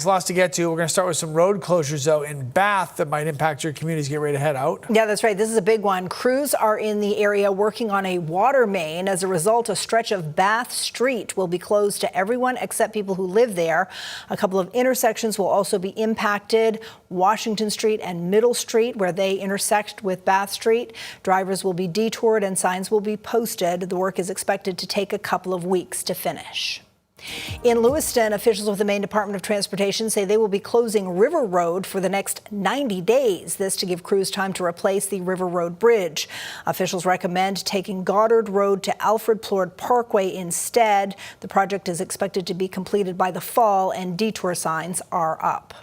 There's lots to get to. We're going to start with some road closures, though, in Bath that might impact your communities. Get ready to head out. Yeah, that's right. This is a big one. Crews are in the area working on a water main. As a result, a stretch of Bath Street will be closed to everyone except people who live there. A couple of intersections will also be impacted. Washington Street and Middle Street, where they intersect with Bath Street. Drivers will be detoured and signs will be posted. The work is expected to take a couple of weeks to finish. In Lewiston, officials with the Maine Department of Transportation say they will be closing River Road for the next 90 days. This to give crews time to replace the River Road Bridge. Officials recommend taking Goddard Road to Alfred Plord Parkway instead. The project is expected to be completed by the fall and detour signs are up.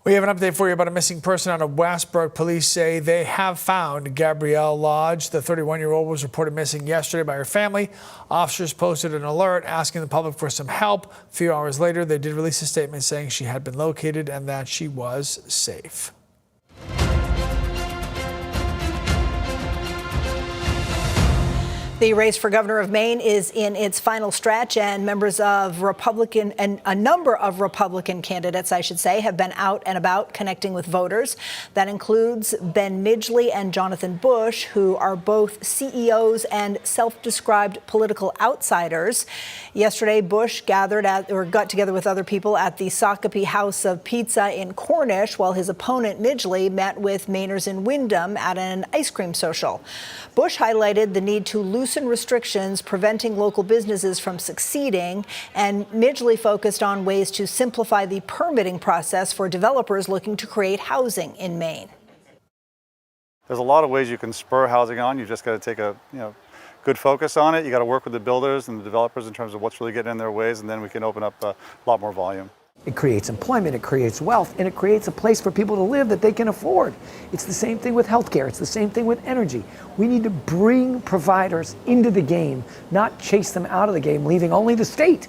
We have an update for you about a missing person out of Westbrook. Police say they have found Gabrielle Lodge. The 31-year-old was reported missing yesterday by her family. Officers posted an alert asking the public for some help. A few hours later, they did release a statement saying she had been located and that she was safe. The race for governor of Maine is in its final stretch, and members of Republican and a number of Republican candidates, I should say, have been out and about connecting with voters. That includes Ben Midgley and Jonathan Bush, who are both CEOs and self-described political outsiders. Yesterday, Bush got together with other people at the Sockopee House of Pizza in Cornish, while his opponent Midgley met with Mainers in Windham at an ice cream social. Bush highlighted the need to loosen restrictions preventing local businesses from succeeding, and Midgley focused on ways to simplify the permitting process for developers looking to create housing in Maine. There's a lot of ways you can spur housing on. You just got to take a good focus on it. You got to work with the builders and the developers in terms of what's really getting in their ways, and then we can open up a lot more volume. It creates employment, it creates wealth, and it creates a place for people to live that they can afford. It's the same thing with healthcare. It's the same thing with energy. We need to bring providers into the game, not chase them out of the game, leaving only the state.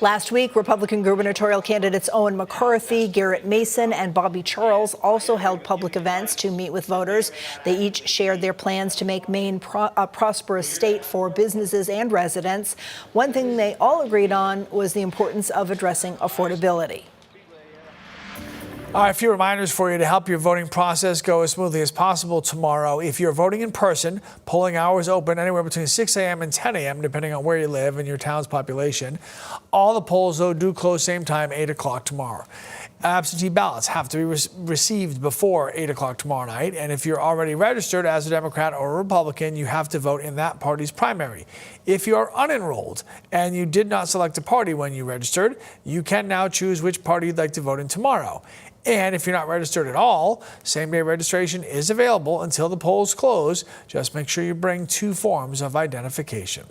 Last week, Republican gubernatorial candidates Owen McCarthy, Garrett Mason, and Bobby Charles also held public events to meet with voters. They each shared their plans to make Maine a prosperous state for businesses and residents. One thing they all agreed on was the importance of addressing affordability. All right, a few reminders for you to help your voting process go as smoothly as possible tomorrow. If you're voting in person, polling hours open anywhere between 6 a.m. and 10 a.m., depending on where you live and your town's population. All the polls, though, do close same time, 8 o'clock tomorrow. Absentee ballots have to be received before 8 o'clock tomorrow night. And if you're already registered as a Democrat or a Republican, you have to vote in that party's primary. If you are unenrolled and you did not select a party when you registered, you can now choose which party you'd like to vote in tomorrow. And if you're not registered at all, same-day registration is available until the polls close. Just make sure you bring 2 forms of identification.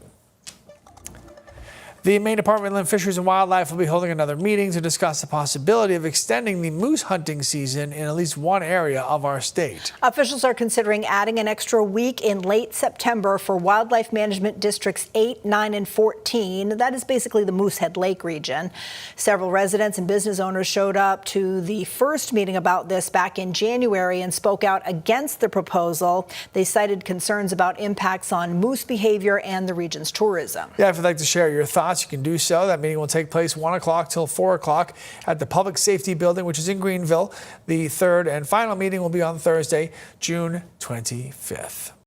The Maine Department of Inland Fisheries and Wildlife will be holding another meeting to discuss the possibility of extending the moose hunting season in at least one area of our state. Officials are considering adding an extra week in late September for Wildlife Management Districts 8, 9, and 14. That is basically the Moosehead Lake region. Several residents and business owners showed up to the first meeting about this back in January and spoke out against the proposal. They cited concerns about impacts on moose behavior and the region's tourism. Yeah, if you'd like to share your thoughts, you can do so. That meeting will take place 1 o'clock till 4 o'clock at the Public Safety Building, which is in Greenville. The third and final meeting will be on Thursday, June 25th.